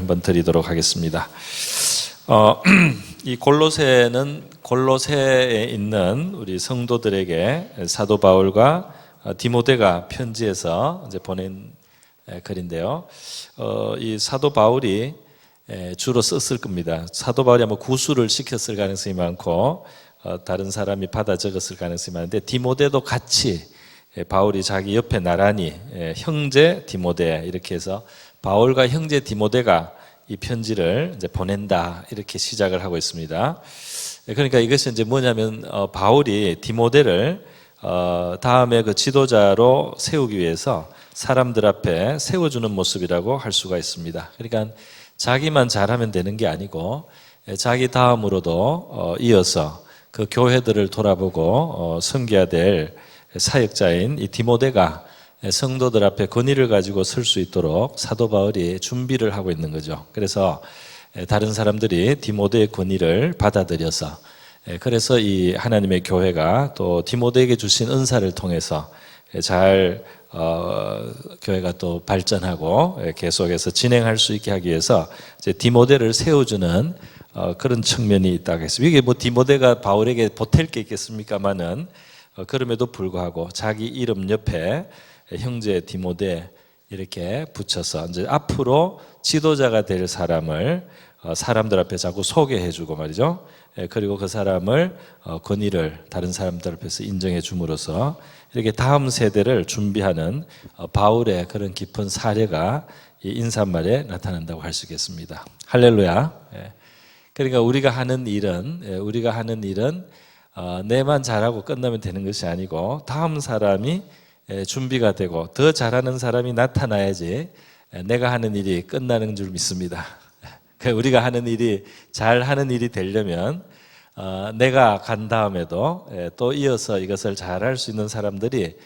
한번 드리도록 하겠습니다. 이 골로새에 있는 우리 성도들에게 사도 바울과 디모데가 편지에서 이제 보낸 글인데요. 이 사도 바울이 주로 썼을 겁니다. 사도 바울이 아마 구술을 시켰을 가능성이 많고 다른 사람이 받아 적었을 가능성이 많은데, 디모데도 같이 바울이 자기 옆에 나란히 형제 디모데 이렇게 해서 바울과 형제 디모데가 이 편지를 이제 보낸다 이렇게 시작을 하고 있습니다. 그러니까 이것이 이제 뭐냐면 바울이 디모데를 다음에 그 지도자로 세우기 위해서 사람들 앞에 세워주는 모습이라고 할 수가 있습니다. 그러니까 자기만 잘하면 되는 게 아니고 자기 다음으로도 이어서 그 교회들을 돌아보고 섬겨야 될 사역자인 이 디모데가 성도들 앞에 권위를 가지고 설 수 있도록 사도 바울이 준비를 하고 있는 거죠. 그래서 다른 사람들이 디모데의 권위를 받아들여서, 그래서 이 하나님의 교회가 또 디모데에게 주신 은사를 통해서 잘 교회가 또 발전하고 계속해서 진행할 수 있게 하기 위해서 이제 디모데를 세워주는 그런 측면이 있다고 했습니다. 이게 뭐 디모데가 바울에게 보탤 게 있겠습니까마는 그럼에도 불구하고 자기 이름 옆에 형제 디모데 이렇게 붙여서 이제 앞으로 지도자가 될 사람을 사람들 앞에 자꾸 소개해주고 말이죠. 그리고 그 사람을 권위를 다른 사람들 앞에서 인정해 줌으로써 이렇게 다음 세대를 준비하는 바울의 그런 깊은 사례가 이 인사말에 나타난다고 할 수 있겠습니다. 할렐루야. 그러니까 우리가 하는 일은 내만 잘하고 끝나면 되는 것이 아니고 다음 사람이 준비가 되고 더 잘하는 사람이 나타나야지 내가 하는 일이 끝나는 줄 믿습니다. 우리가 하는 일이 잘하는 일이 되려면 내가 간 다음에도 또 이어서 이것을 잘할 수 있는 사람들이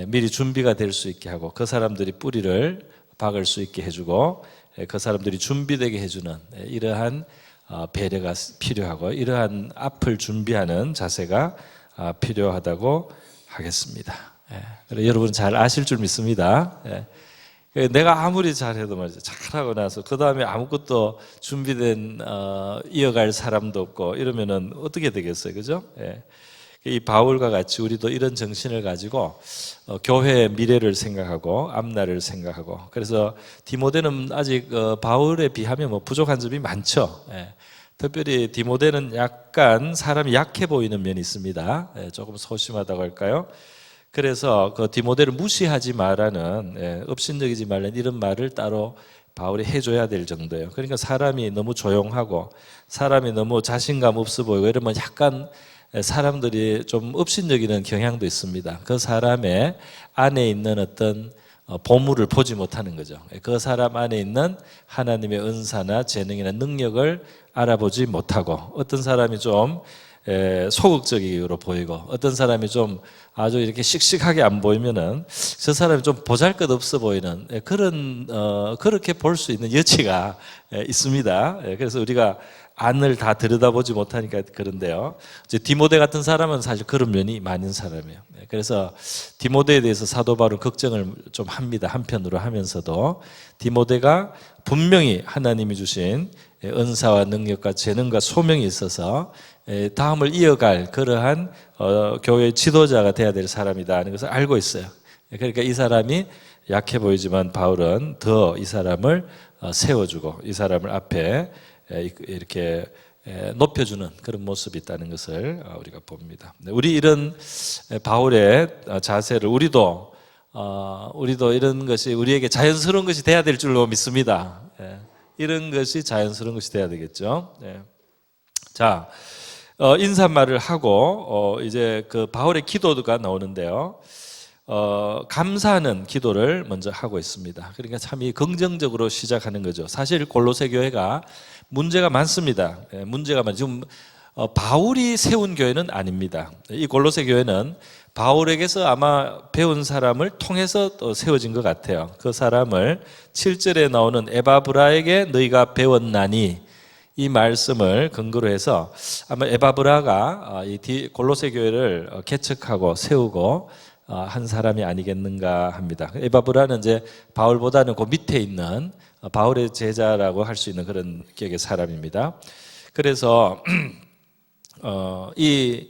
미리 준비가 될 수 있게 하고 그 사람들이 뿌리를 박을 수 있게 해주고 그 사람들이 준비되게 해주는 이러한 배려가 필요하고 이러한 앞을 준비하는 자세가 필요하다고 하겠습니다. 그래, 여러분 잘 아실 줄 믿습니다. 내가 아무리 잘해도 말이죠, 잘하고 나서 그 다음에 아무것도 준비된 이어갈 사람도 없고 이러면은 어떻게 되겠어요, 그죠? 이 바울과 같이 우리도 이런 정신을 가지고 교회의 미래를 생각하고 앞날을 생각하고, 그래서 디모데는 아직 바울에 비하면 뭐 부족한 점이 많죠. 특별히 디모데는 약간 사람이 약해 보이는 면이 있습니다. 조금 소심하다고 할까요? 그래서 그 디모데를 무시하지 말라는, 업신여기지 말라는 이런 말을 따로 바울이 해줘야 될 정도예요. 그러니까 사람이 너무 조용하고 사람이 너무 자신감 없어 보이고 이러면 약간 사람들이 좀 업신여기는 경향도 있습니다. 그 사람의 안에 있는 어떤 보물을 보지 못하는 거죠. 그 사람 안에 있는 하나님의 은사나 재능이나 능력을 알아보지 못하고, 어떤 사람이 좀 소극적으로 보이고 어떤 사람이 좀 아주 이렇게 씩씩하게 안 보이면은 저 사람이 좀 보잘것없어 보이는 그런 그렇게 볼 수 있는 여지가 있습니다. 그래서 우리가 안을 다 들여다보지 못하니까 그런데요. 이제 디모데 같은 사람은 사실 그런 면이 많은 사람이에요. 그래서 디모데에 대해서 사도 바울은 걱정을 좀 합니다. 한편으로 하면서도 디모데가 분명히 하나님이 주신 은사와 능력과 재능과 소명이 있어서 다음을 이어갈 그러한 교회 지도자가 돼야 될 사람이다 하는 것을 알고 있어요. 그러니까 이 사람이 약해 보이지만 바울은 더 이 사람을 세워주고 이 사람을 앞에 이렇게 높여주는 그런 모습이 있다는 것을 우리가 봅니다. 우리 이런 바울의 자세를 우리도 이런 것이 우리에게 자연스러운 것이 돼야 될 줄로 믿습니다. 이런 것이 자연스러운 것이 돼야 되겠죠. 자, 인사말을 하고 이제 그 바울의 기도가 나오는데요. 감사하는 기도를 먼저 하고 있습니다. 그러니까 참 긍정적으로 시작하는 거죠. 사실 골로새 교회가 문제가 많습니다. 문제가 지금 바울이 세운 교회는 아닙니다. 이 골로새 교회는 바울에게서 아마 배운 사람을 통해서 또 세워진 것 같아요. 그 사람을 7절에 나오는 에바브라에게 너희가 배웠나니, 이 말씀을 근거로 해서 아마 에바브라가 이 골로새 교회를 개척하고 세우고 한 사람이 아니겠는가 합니다. 에바브라는 이제 바울보다는 그 밑에 있는 바울의 제자라고 할 수 있는 그런 격의 사람입니다. 그래서 이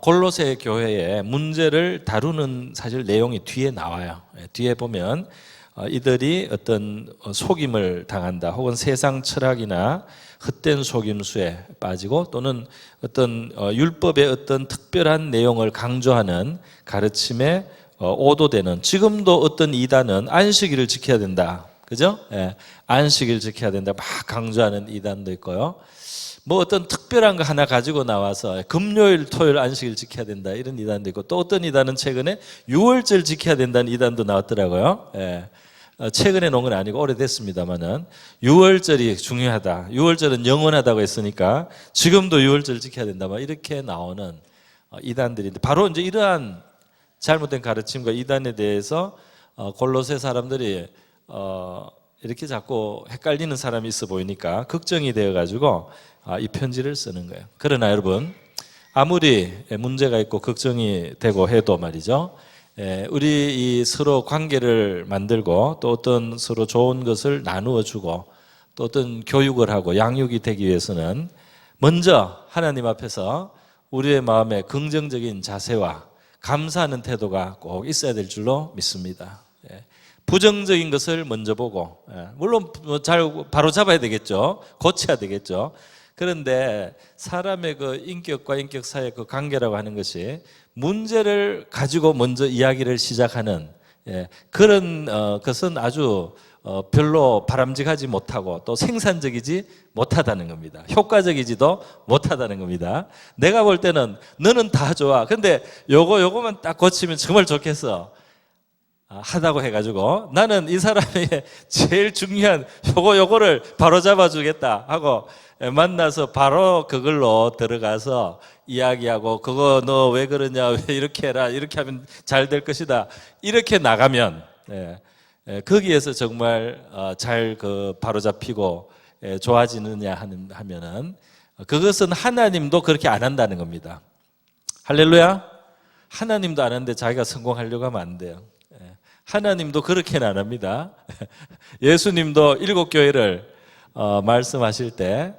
골로새 교회의 문제를 다루는 사실 내용이 뒤에 나와요. 뒤에 보면 이들이 어떤 속임을 당한다, 혹은 세상 철학이나 헛된 속임수에 빠지고, 또는 어떤 율법의 어떤 특별한 내용을 강조하는 가르침에 오도되는, 지금도 어떤 이단은 안식일을 지켜야 된다, 그죠? 예, 안식일 지켜야 된다 막 강조하는 이단도 있고요. 뭐 어떤 특별한 거 하나 가지고 나와서 금요일, 토요일 안식일 지켜야 된다 이런 이단도 있고, 또 어떤 이단은 최근에 6월절 지켜야 된다는 이단도 나왔더라고요. 예. 최근에 놓은 건 아니고 오래됐습니다만은 6월절이 중요하다, 6월절은 영원하다고 했으니까 지금도 6월절 지켜야 된다, 막 이렇게 나오는 이단들인데, 바로 이제 이러한 잘못된 가르침과 이단에 대해서 골로새 사람들이 이렇게 자꾸 헷갈리는 사람이 있어 보이니까 걱정이 되어가지고 이 편지를 쓰는 거예요. 그러나 여러분, 아무리 문제가 있고 걱정이 되고 해도 말이죠, 우리 이 서로 관계를 만들고, 또 어떤 서로 좋은 것을 나누어 주고, 또 어떤 교육을 하고 양육이 되기 위해서는 먼저 하나님 앞에서 우리의 마음에 긍정적인 자세와 감사하는 태도가 꼭 있어야 될 줄로 믿습니다. 부정적인 것을 먼저 보고, 물론 잘 바로 잡아야 되겠죠. 고쳐야 되겠죠. 그런데 사람의 그 인격과 인격 사이의 그 관계라고 하는 것이 문제를 가지고 먼저 이야기를 시작하는 그런 것은 아주 별로 바람직하지 못하고 또 생산적이지 못하다는 겁니다. 효과적이지도 못하다는 겁니다. 내가 볼 때는 너는 다 좋아, 근데 요거만 딱 고치면 정말 좋겠어 하다고 해가지고, 나는 이 사람의 제일 중요한 요거를 바로 잡아주겠다 하고 만나서 바로 그걸로 들어가서 이야기하고, 그거 너 왜 그러냐, 왜 이렇게 해라, 이렇게 하면 잘 될 것이다, 이렇게 나가면 거기에서 정말 잘 바로 잡히고 좋아지느냐 하면은, 그것은 하나님도 그렇게 안 한다는 겁니다. 할렐루야. 하나님도 안 하는데 자기가 성공하려고 하면 안 돼요. 하나님도 그렇게는 안 합니다. 예수님도 7교회를 말씀하실 때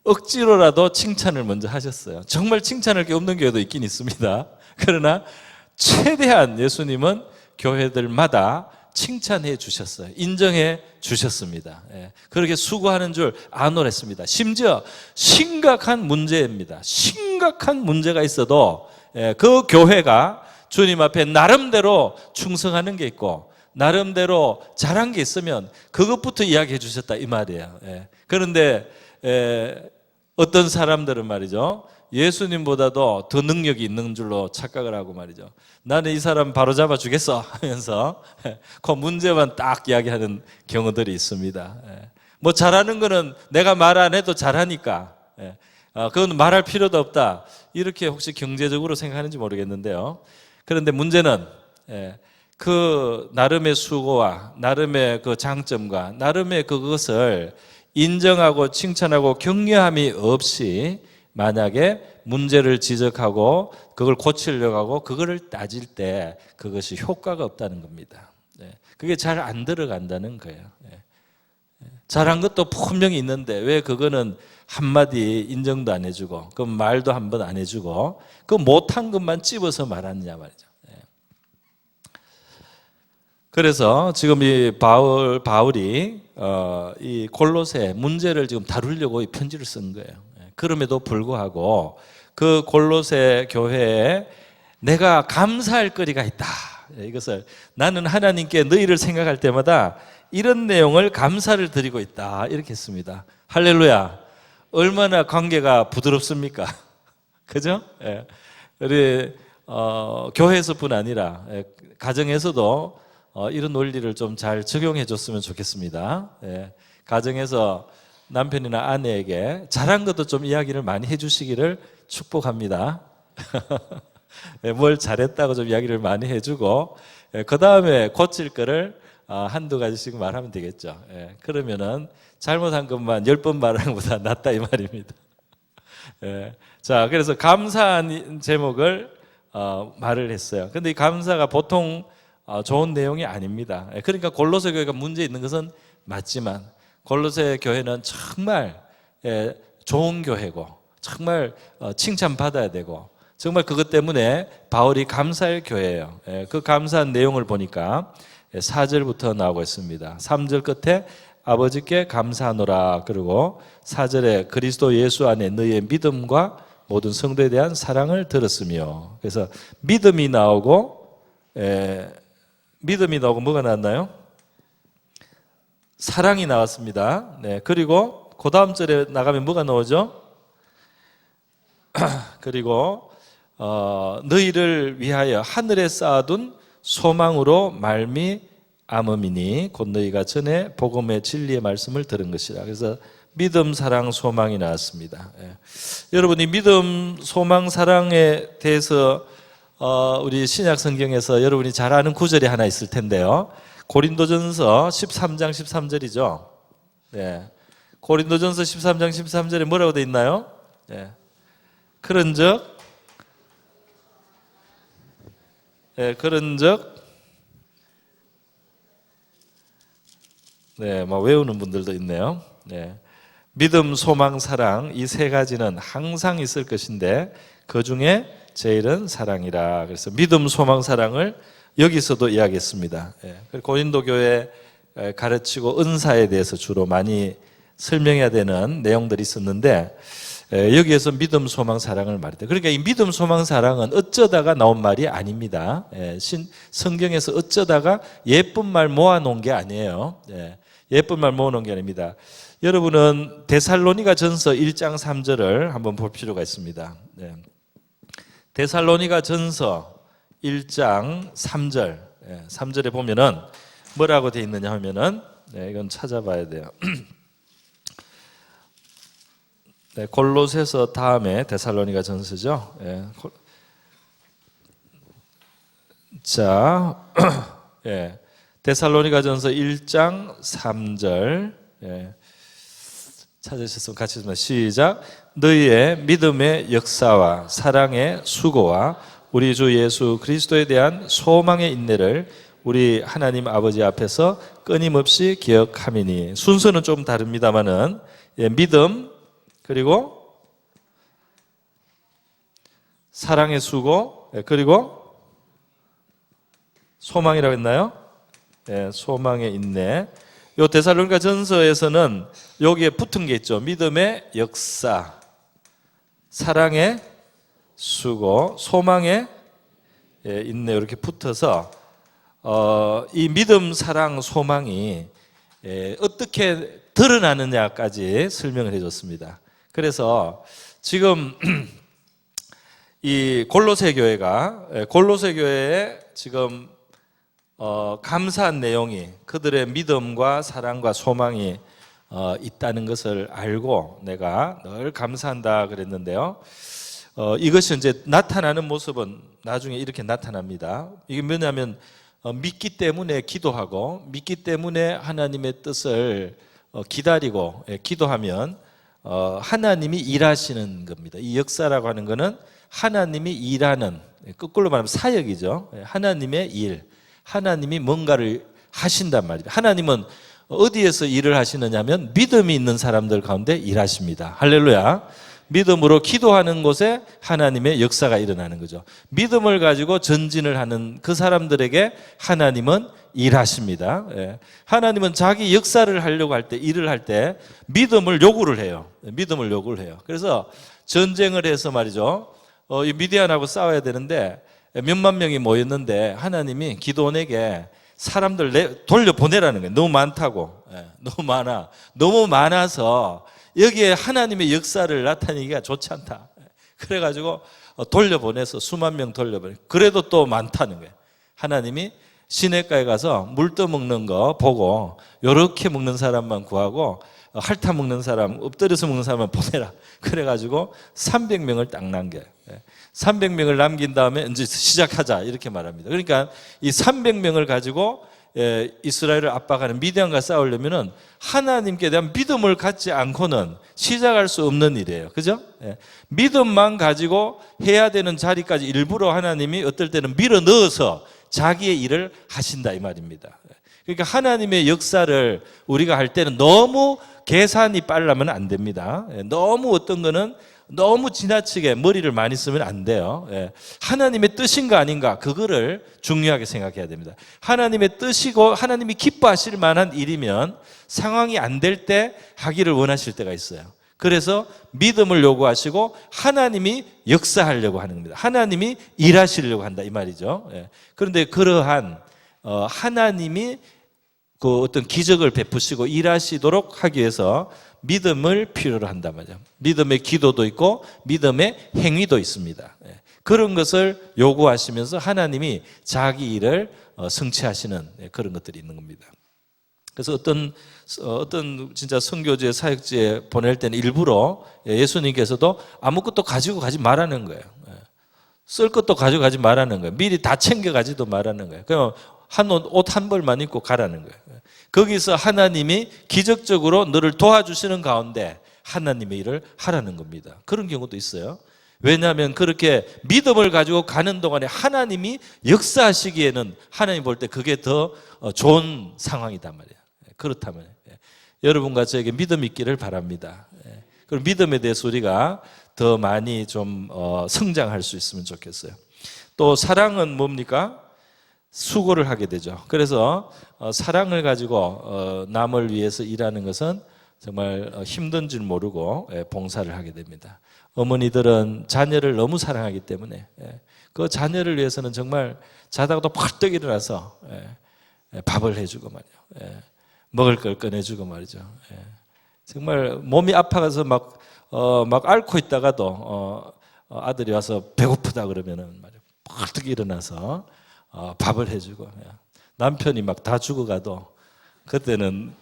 억지로라도 칭찬을 먼저 하셨어요. 정말 칭찬할 게 없는 교회도 있긴 있습니다. 그러나 최대한 예수님은 교회들마다 칭찬해 주셨어요. 인정해 주셨습니다. 그렇게 수고하는 줄 아노랬습니다. 심지어 심각한 문제입니다. 심각한 문제가 있어도 그 교회가 주님 앞에 나름대로 충성하는 게 있고, 나름대로 잘한 게 있으면 그것부터 이야기해 주셨다 이 말이에요. 그런데 어떤 사람들은 말이죠, 예수님보다도 더 능력이 있는 줄로 착각을 하고 말이죠, 나는 이 사람 바로 잡아 주겠어 하면서 그 문제만 딱 이야기하는 경우들이 있습니다. 뭐 잘하는 거는 내가 말 안 해도 잘하니까 그건 말할 필요도 없다, 이렇게 혹시 경제적으로 생각하는지 모르겠는데요. 그런데 문제는 그 나름의 수고와 나름의 그 장점과 나름의 그것을 인정하고 칭찬하고 격려함이 없이 만약에 문제를 지적하고 그걸 고치려고 하고 그거를 따질 때 그것이 효과가 없다는 겁니다. 그게 잘 안 들어간다는 거예요. 잘한 것도 분명히 있는데 왜 그거는 한마디 인정도 안 해주고 그 말도 한 번 안 해주고 그 못한 것만 찝어서 말하느냐 말이죠. 그래서 지금 이 바울이 이 골로새 문제를 지금 다루려고 이 편지를 쓴 거예요. 그럼에도 불구하고 그 골로새 교회에 내가 감사할 거리가 있다, 이것을 나는 하나님께 너희를 생각할 때마다 이런 내용을 감사를 드리고 있다, 이렇게 했습니다. 할렐루야. 얼마나 관계가 부드럽습니까? 그죠? 우리 교회에서뿐 아니라 가정에서도 이런 원리를 좀 잘 적용해 줬으면 좋겠습니다. 가정에서 남편이나 아내에게 잘한 것도 좀 이야기를 많이 해주시기를 축복합니다. 뭘 잘했다고 좀 이야기를 많이 해주고 그 다음에 고칠 거를 한두 가지씩 말하면 되겠죠. 그러면은 잘못한 것만 10번 말하는 것보다 낫다 이 말입니다. 자, 그래서 감사한 제목을 말을 했어요. 근데 이 감사가 보통 좋은 내용이 아닙니다. 그러니까 골로새 교회가 문제 있는 것은 맞지만 골로새 교회는 정말 좋은 교회고 정말 칭찬받아야 되고 정말 그것 때문에 바울이 감사할 교회예요. 그 감사한 내용을 보니까 4절부터 나오고 있습니다. 3절 끝에 아버지께 감사하노라. 그리고 4절에 그리스도 예수 안에 너희의 믿음과 모든 성도에 대한 사랑을 들었으며. 그래서 믿음이 나오고 뭐가 나왔나요? 사랑이 나왔습니다. 네, 그리고 그 다음 절에 나가면 뭐가 나오죠? 그리고 너희를 위하여 하늘에 쌓아둔 소망으로 말미암음이니 곧 너희가 전에 복음의 진리의 말씀을 들은 것이라. 그래서 믿음, 사랑, 소망이 나왔습니다. 여러분이 믿음, 소망, 사랑에 대해서 우리 신약 성경에서 여러분이 잘 아는 구절이 하나 있을 텐데요. 고린도전서 13장 13절이죠. 네. 고린도전서 13장 13절에 뭐라고 되어 있나요? 네. 그런즉 외우는 분들도 있네요. 네. 믿음, 소망, 사랑 이 세 가지는 항상 있을 것인데 그 중에 제일은 사랑이라. 그래서 믿음, 소망, 사랑을 여기서도 이야기했습니다. 고린도 교회 가르치고 은사에 대해서 주로 많이 설명해야 되는 내용들이 있었는데 여기에서 믿음, 소망, 사랑을 말했다. 그러니까 이 믿음, 소망, 사랑은 어쩌다가 나온 말이 아닙니다. 성경에서 어쩌다가 예쁜 말 모아놓은 게 아니에요. 예쁜 말 모아놓은 게 아닙니다. 여러분은 데살로니가 전서 1장 3절을 한번 볼 필요가 있습니다. 데살로니가 전서 1장 3절 3절에 보면은 뭐라고 되어 있느냐 하면은 이건 찾아봐야 돼요. 골로새서 다음에 데살로니가 전서죠. 자, 데살로니가 전서 1장 3절 찾으셨으면 같이 읽습니다. 시작. 너희의 믿음의 역사와 사랑의 수고와 우리 주 예수 그리스도에 대한 소망의 인내를 우리 하나님 아버지 앞에서 끊임없이 기억함이니. 순서는 좀 다릅니다만은 믿음 그리고 사랑의 수고 그리고 소망이라고 했나요? 소망의 인내. 요 데살로니가 전서에서는 여기에 붙은 게 있죠. 믿음의 역사, 사랑의 수고, 소망의 인내 이렇게 붙어서 이 믿음, 사랑, 소망이 어떻게 드러나느냐까지 설명을 해줬습니다. 그래서 지금 이 골로새 교회에 지금 감사한 내용이 그들의 믿음과 사랑과 소망이 있다는 것을 알고 내가 늘 감사한다 그랬는데요. 이것이 이제 나타나는 모습은 나중에 이렇게 나타납니다. 이게 뭐냐면 믿기 때문에 기도하고 믿기 때문에 하나님의 뜻을 기다리고 기도하면 하나님이 일하시는 겁니다. 이 역사라고 하는 것은 하나님이 일하는, 거꾸로 말하면 사역이죠. 하나님의 일, 하나님이 뭔가를 하신단 말이에요. 하나님은 어디에서 일을 하시느냐면 믿음이 있는 사람들 가운데 일하십니다. 할렐루야. 믿음으로 기도하는 곳에 하나님의 역사가 일어나는 거죠. 믿음을 가지고 전진을 하는 그 사람들에게 하나님은 일하십니다. 하나님은 자기 역사를 하려고 할 때, 일을 할 때 믿음을 요구를 해요. 믿음을 요구를 해요. 그래서 전쟁을 해서 말이죠. 이 미디안하고 싸워야 되는데 몇만 명이 모였는데 하나님이 기도원에게 사람들 돌려보내라는 거예요. 너무 많다고. 너무 많아서 여기에 하나님의 역사를 나타내기가 좋지 않다. 그래가지고 돌려보내서 수만 명 돌려보내. 그래도 또 많다는 거예요. 하나님이 시냇가에 가서 물 떠먹는 거 보고 요렇게 먹는 사람만 구하고 핥아 먹는 사람, 엎드려서 먹는 사람만 보내라. 그래가지고 300명을 딱 남겨요. 300명을 남긴 다음에 이제 시작하자 이렇게 말합니다. 그러니까 이 300명을 가지고 이스라엘을 압박하는 미디안과 싸우려면은 하나님께 대한 믿음을 갖지 않고는 시작할 수 없는 일이에요. 그죠? 믿음만 가지고 해야 되는 자리까지 일부러 하나님이 어떨 때는 밀어 넣어서 자기의 일을 하신다 이 말입니다. 그러니까 하나님의 역사를 우리가 할 때는 너무 계산이 빨라면 안 됩니다. 너무 어떤 거는 너무 지나치게 머리를 많이 쓰면 안 돼요. 하나님의 뜻인가 아닌가 그거를 중요하게 생각해야 됩니다. 하나님의 뜻이고 하나님이 기뻐하실 만한 일이면 상황이 안 될 때 하기를 원하실 때가 있어요. 그래서 믿음을 요구하시고 하나님이 역사하려고 하는 겁니다. 하나님이 일하시려고 한다 이 말이죠. 그런데 그러한 하나님이 그 어떤 기적을 베푸시고 일하시도록 하기 위해서 믿음을 필요로 한단 말이죠. 믿음의 기도도 있고 믿음의 행위도 있습니다. 그런 것을 요구하시면서 하나님이 자기 일을 성취하시는 그런 것들이 있는 겁니다. 그래서 어떤 진짜 선교지에 사역지에 보낼 때는 일부러 예수님께서도 아무것도 가지고 가지 말라는 거예요. 쓸 것도 가지고 가지 말라는 거예요. 미리 다 챙겨가지도 말라는 거예요. 그냥 옷 한 벌만 입고 가라는 거예요. 거기서 하나님이 기적적으로 너를 도와주시는 가운데 하나님의 일을 하라는 겁니다. 그런 경우도 있어요. 왜냐하면 그렇게 믿음을 가지고 가는 동안에 하나님이 역사하시기에는 하나님 볼 때 그게 더 좋은 상황이단 말이에요. 그렇다면 여러분과 저에게 믿음이 있기를 바랍니다. 그럼 믿음에 대해서 우리가 더 많이 좀 성장할 수 있으면 좋겠어요. 또 사랑은 뭡니까? 수고를 하게 되죠. 그래서 사랑을 가지고 남을 위해서 일하는 것은 정말 힘든 줄 모르고 봉사를 하게 됩니다. 어머니들은 자녀를 너무 사랑하기 때문에 그 자녀를 위해서는 정말 자다가도 벌떡 일어나서 밥을 해주고 말이죠. 먹을 걸 꺼내주고 말이죠. 정말 몸이 아파가서 막 앓고 있다가도 아들이 와서 배고프다 그러면은 말이죠. 벌떡 일어나서 밥을 해주고 남편이 막 다 죽어가도 그때는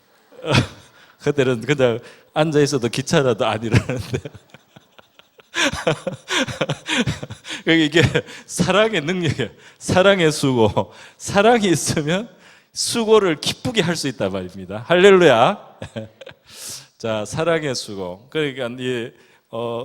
그냥 앉아 있어도 귀찮아도 안 일어나는데 이게 사랑의 능력이에요. 사랑의 수고. 사랑이 있으면 수고를 기쁘게 할 수 있단 말입니다. 할렐루야. 자, 사랑의 수고. 그러니까 이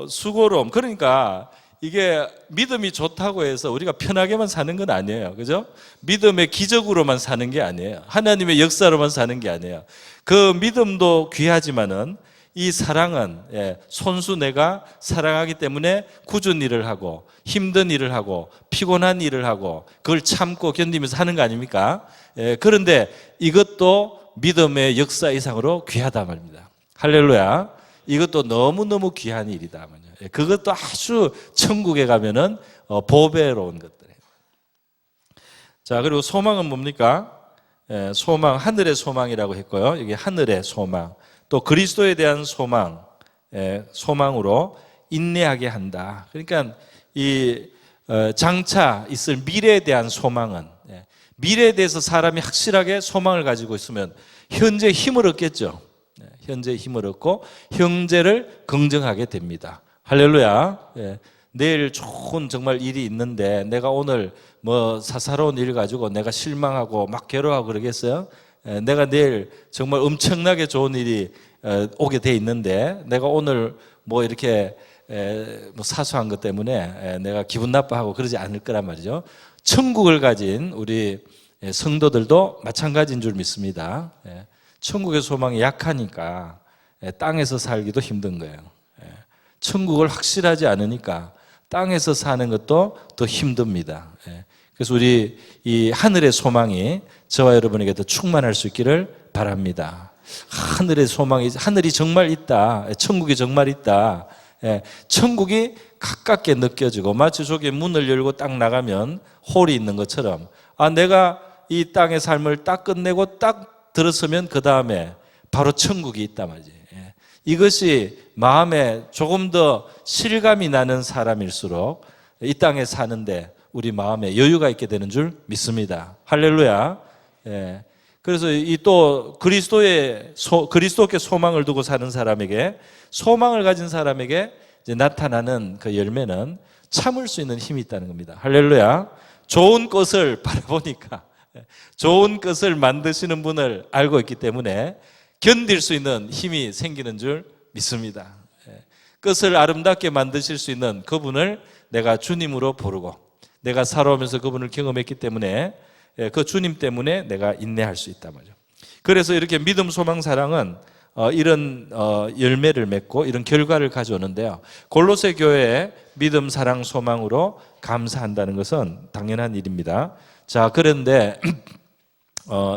수고로움. 그러니까 이게 믿음이 좋다고 해서 우리가 편하게만 사는 건 아니에요. 그죠? 믿음의 기적으로만 사는 게 아니에요. 하나님의 역사로만 사는 게 아니에요. 그 믿음도 귀하지만은 이 사랑은 손수 내가 사랑하기 때문에 굳은 일을 하고 힘든 일을 하고 피곤한 일을 하고 그걸 참고 견디면서 하는 거 아닙니까? 그런데 이것도 믿음의 역사 이상으로 귀하다 말입니다. 할렐루야. 이것도 너무너무 귀한 일이다. 그것도 아주 천국에 가면은 보배로운 것들이에요. 자, 그리고 소망은 뭡니까? 소망, 하늘의 소망이라고 했고요. 이게 하늘의 소망. 또 그리스도에 대한 소망, 소망으로 인내하게 한다. 그러니까 이 장차 있을 미래에 대한 소망은 미래에 대해서 사람이 확실하게 소망을 가지고 있으면 현재 힘을 얻겠죠. 현재 힘을 얻고 형제를 긍정하게 됩니다. 할렐루야. 내일 좋은 정말 일이 있는데 내가 오늘 뭐 사사로운 일 가지고 내가 실망하고 막 괴로워하고 그러겠어요? 내가 내일 정말 엄청나게 좋은 일이 오게 돼 있는데 내가 오늘 뭐 이렇게 뭐 사소한 것 때문에 내가 기분 나빠하고 그러지 않을 거란 말이죠. 천국을 가진 우리 성도들도 마찬가지인 줄 믿습니다. 천국의 소망이 약하니까 땅에서 살기도 힘든 거예요. 천국을 확실하지 않으니까 땅에서 사는 것도 더 힘듭니다. 그래서 우리 이 하늘의 소망이 저와 여러분에게도 충만할 수 있기를 바랍니다. 하늘의 소망이, 하늘이 정말 있다. 천국이 정말 있다. 천국이 가깝게 느껴지고 마치 저기 문을 열고 딱 나가면 홀이 있는 것처럼 내가 이 땅의 삶을 딱 끝내고 딱 들었으면 그 다음에 바로 천국이 있단 말이지. 이것이 마음에 조금 더 실감이 나는 사람일수록 이 땅에 사는데 우리 마음에 여유가 있게 되는 줄 믿습니다. 할렐루야. 그래서 이 또 그리스도께 소망을 두고 사는 사람에게, 소망을 가진 사람에게 이제 나타나는 그 열매는 참을 수 있는 힘이 있다는 겁니다. 할렐루야. 좋은 것을 바라보니까 좋은 것을 만드시는 분을 알고 있기 때문에 견딜 수 있는 힘이 생기는 줄 믿습니다. 것을 아름답게 만드실 수 있는 그분을 내가 주님으로 부르고 내가 살아오면서 그분을 경험했기 때문에 그 주님 때문에 내가 인내할 수 있단 말이죠. 그래서 이렇게 믿음, 소망, 사랑은 이런 열매를 맺고 이런 결과를 가져오는데요. 골로새 교회에 믿음, 사랑, 소망으로 감사한다는 것은 당연한 일입니다. 자, 그런데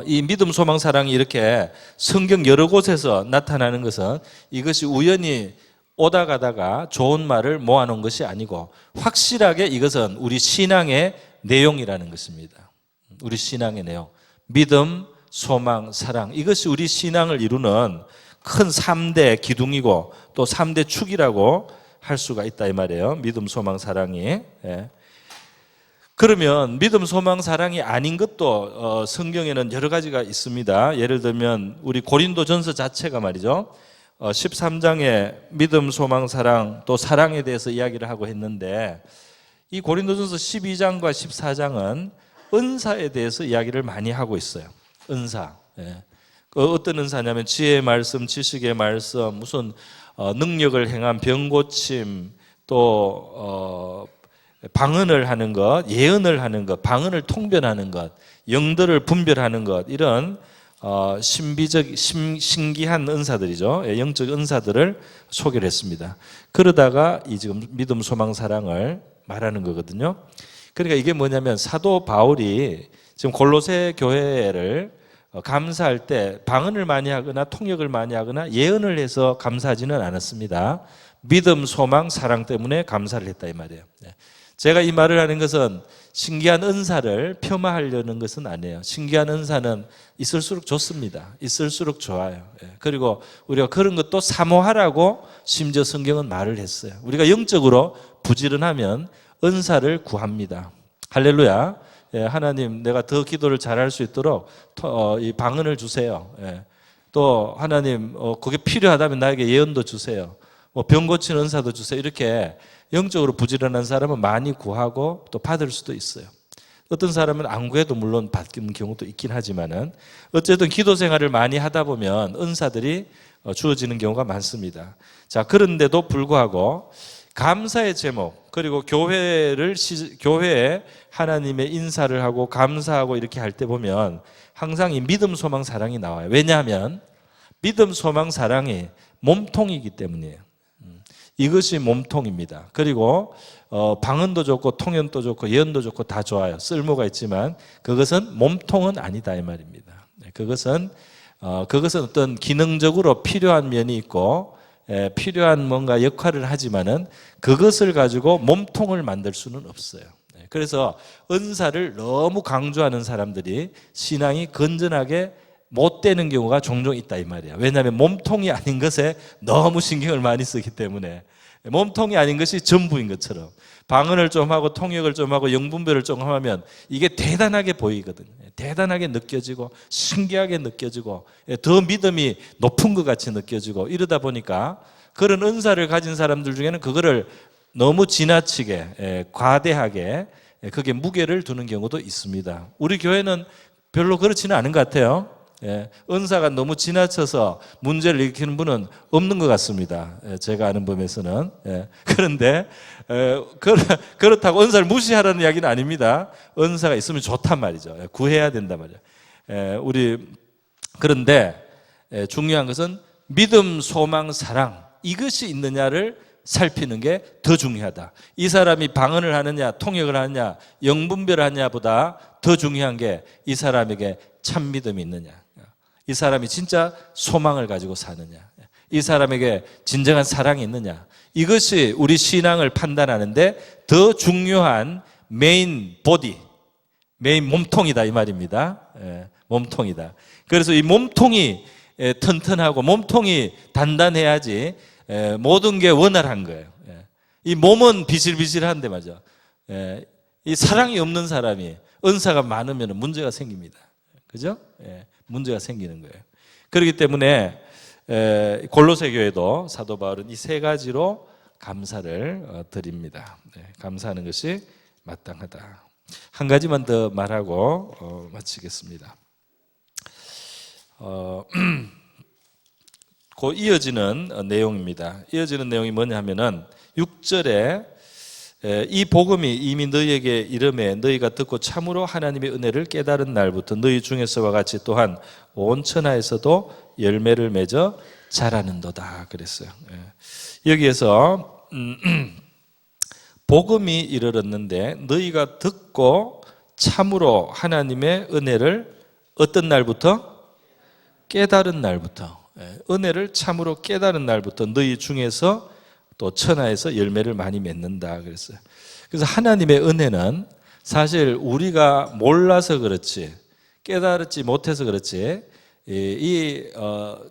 이 믿음, 소망, 사랑이 이렇게 성경 여러 곳에서 나타나는 것은 이것이 우연히 오다 가다가 좋은 말을 모아놓은 것이 아니고 확실하게 이것은 우리 신앙의 내용이라는 것입니다. 우리 신앙의 내용. 믿음, 소망, 사랑. 이것이 우리 신앙을 이루는 큰 3대 기둥이고 또 3대 축이라고 할 수가 있다 이 말이에요. 믿음, 소망, 사랑이. 그러면 믿음, 소망, 사랑이 아닌 것도 성경에는 여러 가지가 있습니다. 예를 들면 우리 고린도전서 자체가 말이죠. 13장에 믿음, 소망, 사랑 또 사랑에 대해서 이야기를 하고 했는데 이 고린도전서 12장과 14장은 은사에 대해서 이야기를 많이 하고 있어요. 은사. 어떤 은사냐면 지혜의 말씀, 지식의 말씀, 무슨 능력을 행한 병 고침, 또 방언을 하는 것, 예언을 하는 것, 방언을 통변하는 것, 영들을 분별하는 것, 이런 신기한 은사들이죠. 영적 은사들을 소개를 했습니다. 그러다가 이 지금 믿음, 소망, 사랑을 말하는 거거든요. 그러니까 이게 뭐냐면 사도 바울이 지금 골로새 교회를 감사할 때 방언을 많이 하거나 통역을 많이 하거나 예언을 해서 감사하지는 않았습니다. 믿음, 소망, 사랑 때문에 감사를 했다 이 말이에요. 제가 이 말을 하는 것은 신기한 은사를 폄하하려는 것은 아니에요. 신기한 은사는 있을수록 좋습니다. 있을수록 좋아요. 그리고 우리가 그런 것도 사모하라고 심지어 성경은 말을 했어요. 우리가 영적으로 부지런하면 은사를 구합니다. 할렐루야. 하나님, 내가 더 기도를 잘할 수 있도록 이 방언을 주세요. 또 하나님, 그게 필요하다면 나에게 예언도 주세요. 병 고치는 은사도 주세요. 이렇게 영적으로 부지런한 사람은 많이 구하고 또 받을 수도 있어요. 어떤 사람은 안 구해도 물론 받는 경우도 있긴 하지만은 어쨌든 기도 생활을 많이 하다 보면 은사들이 주어지는 경우가 많습니다. 자, 그런데도 불구하고 감사의 제목, 그리고 교회에 하나님의 인사를 하고 감사하고 이렇게 할 때 보면 항상 이 믿음, 소망, 사랑이 나와요. 왜냐하면 믿음, 소망, 사랑이 몸통이기 때문이에요. 이것이 몸통입니다. 그리고 방언도 좋고 통연도 좋고 예언도 좋고 다 좋아요. 쓸모가 있지만 그것은 몸통은 아니다 이 말입니다. 그것은 어떤 기능적으로 필요한 면이 있고 필요한 뭔가 역할을 하지만은 그것을 가지고 몸통을 만들 수는 없어요. 그래서 은사를 너무 강조하는 사람들이 신앙이 건전하게 못 되는 경우가 종종 있다 이 말이야. 왜냐하면 몸통이 아닌 것에 너무 신경을 많이 쓰기 때문에. 몸통이 아닌 것이 전부인 것처럼 방언을 좀 하고 통역을 좀 하고 영분별을 좀 하면 이게 대단하게 보이거든요. 대단하게 느껴지고 신기하게 느껴지고 더 믿음이 높은 것 같이 느껴지고 이러다 보니까 그런 은사를 가진 사람들 중에는 그거를 너무 지나치게 과대하게 그게 무게를 두는 경우도 있습니다. 우리 교회는 별로 그렇지는 않은 것 같아요. 은사가 너무 지나쳐서 문제를 일으키는 분은 없는 것 같습니다. 제가 아는 범에서는. 그런데 그렇다고 은사를 무시하라는 이야기는 아닙니다. 은사가 있으면 좋단 말이죠. 구해야 된단 말이에요. 그런데 중요한 것은 믿음, 소망, 사랑 이것이 있느냐를 살피는 게 더 중요하다. 이 사람이 방언을 하느냐 통역을 하느냐 영분별을 하느냐보다 더 중요한 게 이 사람에게 참 믿음이 있느냐, 이 사람이 진짜 소망을 가지고 사느냐, 이 사람에게 진정한 사랑이 있느냐, 이것이 우리 신앙을 판단하는데 더 중요한 메인 보디, 메인 몸통이다 이 말입니다. 몸통이다. 그래서 이 몸통이 튼튼하고 몸통이 단단해야지 모든 게 원활한 거예요. 이 몸은 비실비실한데 맞아. 이 사랑이 없는 사람이 은사가 많으면 문제가 생깁니다. 그죠? 문제가 생기는 거예요. 그렇기 때문에 골로새 교회도 사도 바울은 이 세 가지로 감사를 드립니다. 감사하는 것이 마땅하다. 한 가지만 더 말하고 마치겠습니다. 그 이어지는 내용입니다. 이어지는 내용이 뭐냐 하면은 6절에 이 복음이 이미 너희에게 이르매 너희가 듣고 참으로 하나님의 은혜를 깨달은 날부터 너희 중에서와 같이 또한 온 천하에서도 열매를 맺어 자라는도다 그랬어요. 여기에서 복음이 이르렀는데 너희가 듣고 참으로 하나님의 은혜를 어떤 날부터? 깨달은 날부터. 은혜를 참으로 깨달은 날부터 너희 중에서 또 천하에서 열매를 많이 맺는다 그랬어요. 그래서 하나님의 은혜는 사실 우리가 몰라서 그렇지 깨달지 못해서 그렇지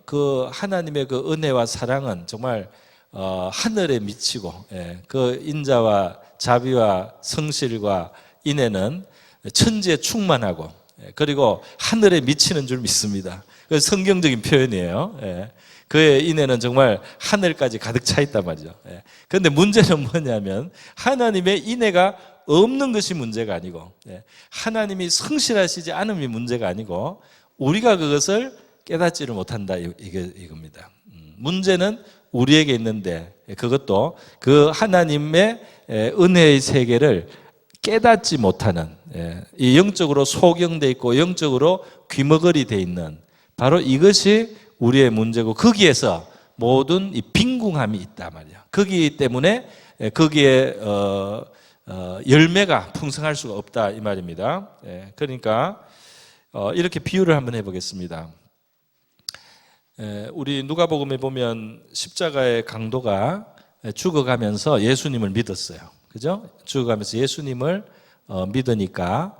그 하나님의 그 은혜와 사랑은 정말 하늘에 미치고 그 인자와 자비와 성실과 인애는 천지에 충만하고 그리고 하늘에 미치는 줄 믿습니다. 그 성경적인 표현이에요. 그의 인애는 정말 하늘까지 가득 차 있단 말이죠. 그런데 문제는 뭐냐면 하나님의 인애가 없는 것이 문제가 아니고 하나님이 성실하시지 않음이 문제가 아니고 우리가 그것을 깨닫지를 못한다 이겁니다. 문제는 우리에게 있는데 그것도 그 하나님의 은혜의 세계를 깨닫지 못하는 이 영적으로 소경돼 있고 영적으로 귀머거리 돼 있는 바로 이것이 우리의 문제고 거기에서 모든 이 빈궁함이 있단 말이야. 거기 때문에 거기에 열매가 풍성할 수가 없다 이 말입니다. 그러니까 이렇게 비유를 한번 해보겠습니다. 우리 누가복음에 보면 십자가의 강도가 죽어가면서 예수님을 믿었어요. 그죠? 죽어가면서 예수님을 믿으니까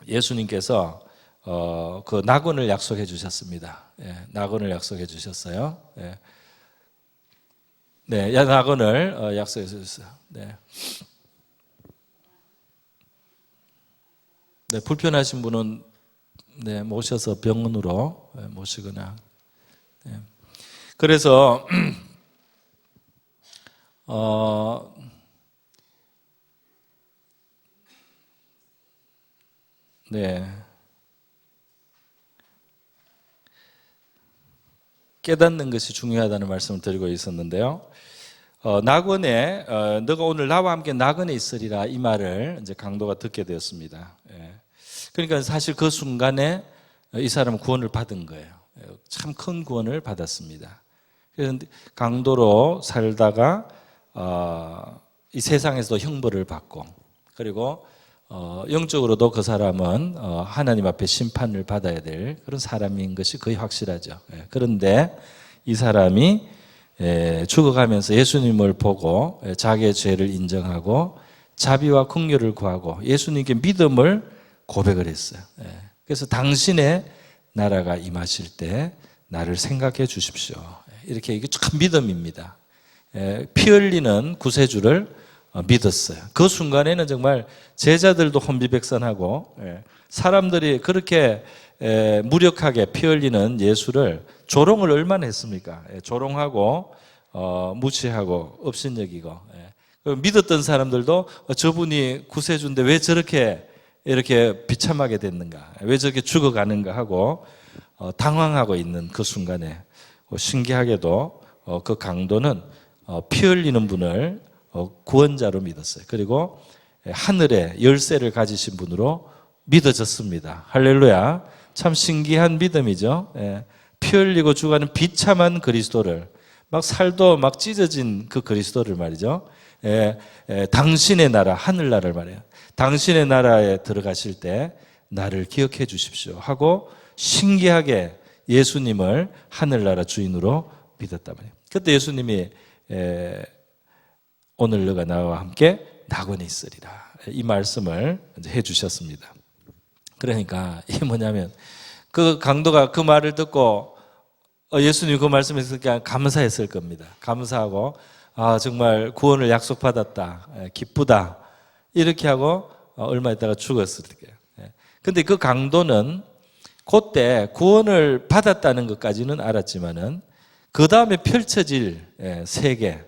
예수님께서 그 낙원을 약속해 주셨습니다. 낙원을 약속해 주셨어요. 네, 낙원을 약속해 주셨어요. 네. 네, 불편하신 분은 모셔서 병원으로 모시거나. 그래서 깨닫는 것이 중요하다는 말씀을 드리고 있었는데요. 낙원에 너가 오늘 나와 함께 낙원에 있으리라 이 말을 이제 강도가 듣게 되었습니다. 그러니까 사실 그 순간에 이 사람은 구원을 받은 거예요. 참 큰 구원을 받았습니다. 그래서 강도로 살다가 이 세상에서도 형벌을 받고 그리고 영적으로도 그 사람은 하나님 앞에 심판을 받아야 될 그런 사람인 것이 거의 확실하죠. 그런데 이 사람이 죽어가면서 예수님을 보고 자기의 죄를 인정하고 자비와 긍휼을 구하고 예수님께 믿음을 고백을 했어요. 그래서 당신의 나라가 임하실 때 나를 생각해 주십시오. 이렇게 이게 참 믿음입니다. 피 흘리는 구세주를 믿었어요. 그 순간에는 정말 제자들도 혼비백산하고 사람들이 그렇게 무력하게 피 흘리는 예수를 조롱을 얼마나 했습니까? 조롱하고 무시하고 업신여기고 믿었던 사람들도 저분이 구세주인데 왜 저렇게 이렇게 비참하게 됐는가? 왜 저렇게 죽어가는가 하고 당황하고 있는 그 순간에 신기하게도 그 강도는 피 흘리는 분을 구원자로 믿었어요. 그리고 하늘에 열쇠를 가지신 분으로 믿어졌습니다. 할렐루야. 참 신기한 믿음이죠. 피 흘리고 죽어가는 비참한 그리스도를 막 살도 막 찢어진 그 그리스도를 말이죠. 당신의 나라, 하늘나라를 말해요. 당신의 나라에 들어가실 때 나를 기억해 주십시오 하고 신기하게 예수님을 하늘나라 주인으로 믿었단 말이에요. 그때 예수님이 오늘 너가 나와 함께 낙원에 있으리라 이 말씀을 해 주셨습니다. 그러니까 이게 뭐냐면 그 강도가 그 말을 듣고 예수님이 그 말씀을 듣니까 감사했을 겁니다. 감사하고 정말 구원을 약속받았다, 기쁘다 이렇게 하고 얼마 있다가 죽었을 거예요. 근데 그 강도는 그때 구원을 받았다는 것까지는 알았지만은 그 다음에 펼쳐질 세계,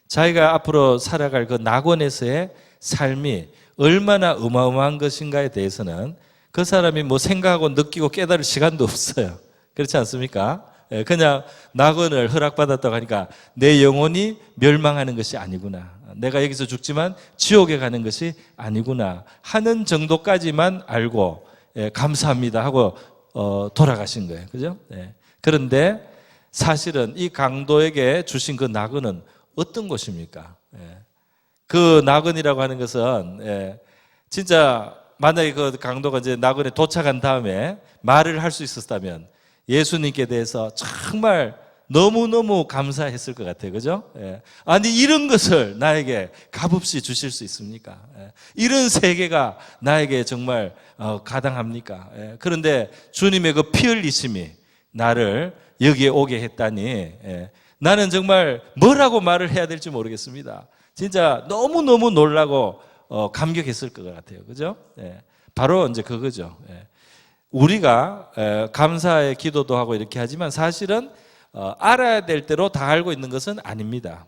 자기가 앞으로 살아갈 그 낙원에서의 삶이 얼마나 어마어마한 것인가에 대해서는 그 사람이 뭐 생각하고 느끼고 깨달을 시간도 없어요. 그렇지 않습니까? 그냥 낙원을 허락받았다고 하니까 내 영혼이 멸망하는 것이 아니구나, 내가 여기서 죽지만 지옥에 가는 것이 아니구나 하는 정도까지만 알고 감사합니다 하고 돌아가신 거예요. 그죠? 그런데 사실은 이 강도에게 주신 그 낙원은 어떤 곳입니까? 그 낙원이라고 하는 것은 진짜 만약에 그 강도가 이제 낙원에 도착한 다음에 말을 할 수 있었다면 예수님께 대해서 정말 너무너무 감사했을 것 같아요. 그죠? 아니, 이런 것을 나에게 값없이 주실 수 있습니까? 이런 세계가 나에게 정말 가당합니까? 그런데 주님의 그 피 흘리심이 나를 여기에 오게 했다니 나는 정말 뭐라고 말을 해야 될지 모르겠습니다. 진짜 너무너무 놀라고 감격했을 것 같아요. 그죠? 바로 이제 그거죠. 우리가 감사의 기도도 하고 이렇게 하지만 사실은 알아야 될 대로 다 알고 있는 것은 아닙니다.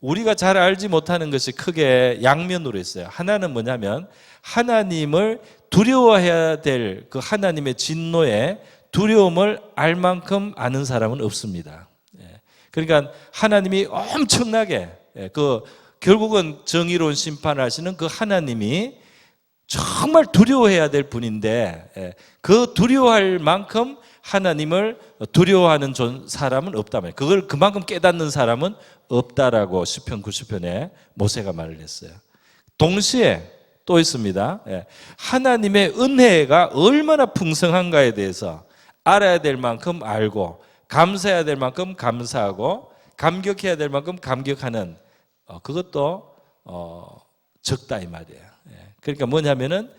우리가 잘 알지 못하는 것이 크게 양면으로 있어요. 하나는 뭐냐면 하나님을 두려워해야 될 그 하나님의 진노에 두려움을 알 만큼 아는 사람은 없습니다. 그러니까 하나님이 엄청나게 결국은 정의로운 심판을 하시는 그 하나님이 정말 두려워해야 될 분인데 그 두려워할 만큼 하나님을 두려워하는 사람은 없다 말이에요. 그걸 그만큼 깨닫는 사람은 없다라고 시편 90편에 모세가 말을 했어요. 동시에 또 있습니다. 하나님의 은혜가 얼마나 풍성한가에 대해서 알아야 될 만큼 알고 감사해야 될 만큼 감사하고 감격해야 될 만큼 감격하는 그것도 적다 이 말이에요. 그러니까 뭐냐면은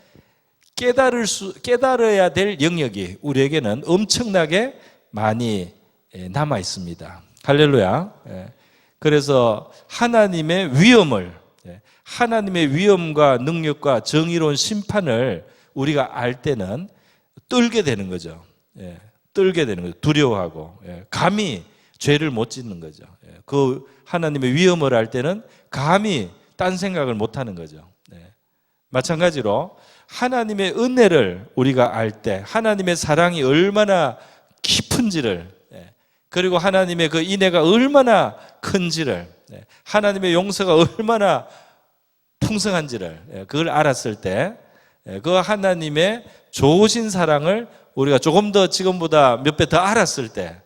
깨달아야 될 영역이 우리에게는 엄청나게 많이 남아 있습니다. 할렐루야. 그래서 하나님의 위엄과 능력과 정의로운 심판을 우리가 알 때는 떨게 되는 거죠. 떨게 되는 거죠. 두려워하고 감히 죄를 못 짓는 거죠. 그 하나님의 위엄을 알 때는 감히 딴 생각을 못 하는 거죠. 마찬가지로 하나님의 은혜를 우리가 알 때 하나님의 사랑이 얼마나 깊은지를 그리고 하나님의 그 인애가 얼마나 큰지를 하나님의 용서가 얼마나 풍성한지를 그걸 알았을 때 그 하나님의 좋으신 사랑을 우리가 조금 더 지금보다 몇 배 더 알았을 때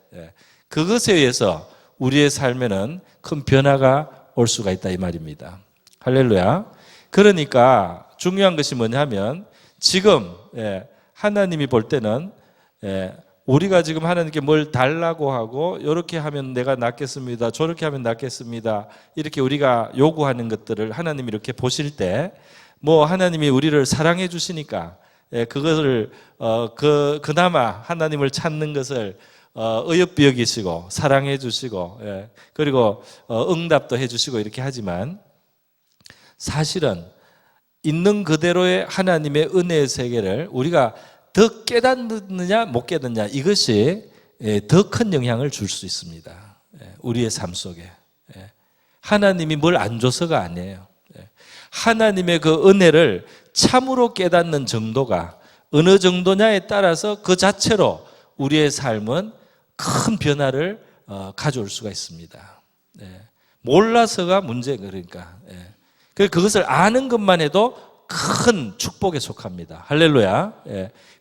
그것에 의해서 우리의 삶에는 큰 변화가 올 수가 있다 이 말입니다. 할렐루야. 그러니까 중요한 것이 뭐냐면 지금 하나님이 볼 때는 우리가 지금 하나님께 뭘 달라고 하고 이렇게 하면 내가 낫겠습니다, 저렇게 하면 낫겠습니다, 이렇게 우리가 요구하는 것들을 하나님이 이렇게 보실 때 뭐 하나님이 우리를 사랑해 주시니까 그것을 그나마 하나님을 찾는 것을 어여삐 여기시고 사랑해 주시고 그리고 응답도 해 주시고 이렇게 하지만 사실은 있는 그대로의 하나님의 은혜의 세계를 우리가 더 깨닫느냐 못 깨닫느냐 이것이 더 큰 영향을 줄 수 있습니다. 우리의 삶 속에 하나님이 뭘 안 줘서가 아니에요. 하나님의 그 은혜를 참으로 깨닫는 정도가 어느 정도냐에 따라서 그 자체로 우리의 삶은 큰 변화를 가져올 수가 있습니다. 몰라서가 문제가 그러니까 그것을 아는 것만 해도 큰 축복에 속합니다. 할렐루야.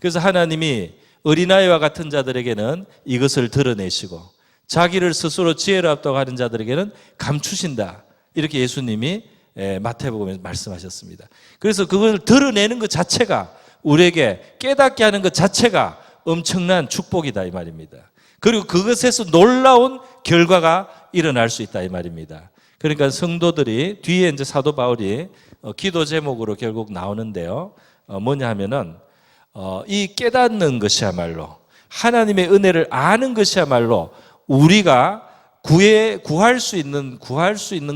그래서 하나님이 어린아이와 같은 자들에게는 이것을 드러내시고 자기를 스스로 지혜롭다고 하는 자들에게는 감추신다. 이렇게 예수님이 마태복음에서 말씀하셨습니다. 그래서 그걸 드러내는 것 자체가 우리에게 깨닫게 하는 것 자체가 엄청난 축복이다 이 말입니다. 그리고 그것에서 놀라운 결과가 일어날 수 있다 이 말입니다. 그러니까 성도들이 뒤에 이제 사도 바울이 기도 제목으로 결국 나오는데요. 뭐냐 하면은 이 깨닫는 것이야말로 하나님의 은혜를 아는 것이야말로 우리가 구할 수 있는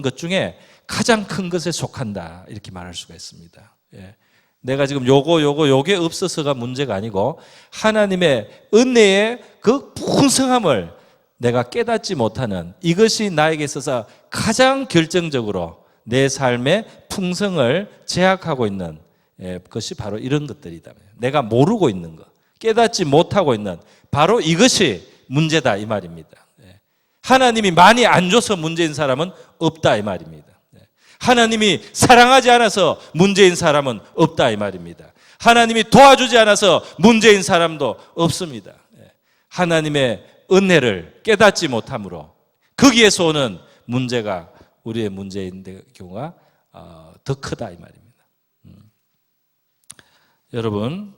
것 중에 가장 큰 것에 속한다 이렇게 말할 수가 있습니다. 내가 지금 요게 없어서가 문제가 아니고 하나님의 은혜의 그 풍성함을 내가 깨닫지 못하는 이것이 나에게 있어서 가장 결정적으로 내 삶의 풍성을 제약하고 있는 것이 바로 이런 것들이다. 내가 모르고 있는 것, 깨닫지 못하고 있는 바로 이것이 문제다 이 말입니다. 하나님이 많이 안 줘서 문제인 사람은 없다 이 말입니다. 하나님이 사랑하지 않아서 문제인 사람은 없다 이 말입니다. 하나님이 도와주지 않아서 문제인 사람도 없습니다. 하나님의 은혜를 깨닫지 못함으로 거기에서 오는 문제가 우리의 문제인 경우가 더 크다 이 말입니다. 여러분,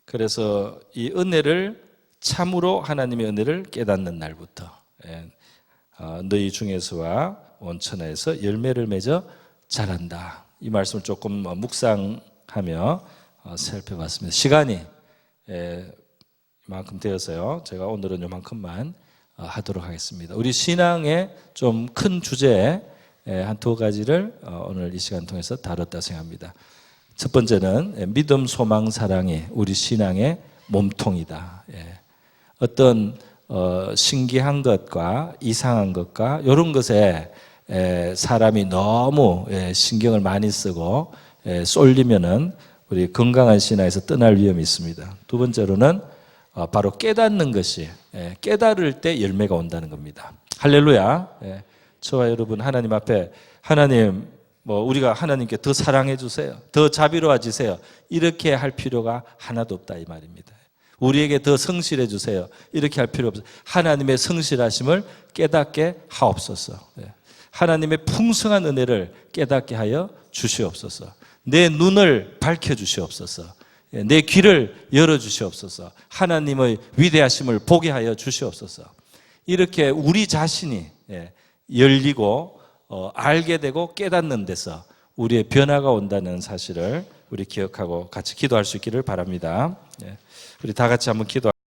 그래서 이 은혜를 참으로 하나님의 은혜를 깨닫는 날부터 너희 중에서와 온 천하에서 열매를 맺어 자란다. 이 말씀을 조금 묵상하며 살펴봤습니다. 시간이 이만큼 되어서요. 제가 오늘은 이만큼만 하도록 하겠습니다. 우리 신앙의 좀 큰 주제 한 두 가지를 오늘 이 시간 통해서 다뤘다 생각합니다. 첫 번째는 믿음, 소망, 사랑이 우리 신앙의 몸통이다. 어떤 신기한 것과 이상한 것과 이런 것에 사람이 너무 신경을 많이 쓰고 쏠리면은 우리 건강한 신앙에서 떠날 위험이 있습니다. 두 번째로는 바로 깨닫는 것이 깨달을 때 열매가 온다는 겁니다. 할렐루야. 저와 여러분 하나님 앞에 하나님 우리가 하나님께 더 사랑해 주세요. 더 자비로워지세요. 이렇게 할 필요가 하나도 없다 이 말입니다. 우리에게 더 성실해 주세요. 이렇게 할 필요 없어요. 하나님의 성실하심을 깨닫게 하옵소서. 하나님의 풍성한 은혜를 깨닫게 하여 주시옵소서. 내 눈을 밝혀 주시옵소서. 내 귀를 열어 주시옵소서. 하나님의 위대하심을 보게 하여 주시옵소서. 이렇게 우리 자신이 열리고 알게 되고 깨닫는 데서 우리의 변화가 온다는 사실을 우리 기억하고 같이 기도할 수 있기를 바랍니다. 우리 다 같이 한번 기도.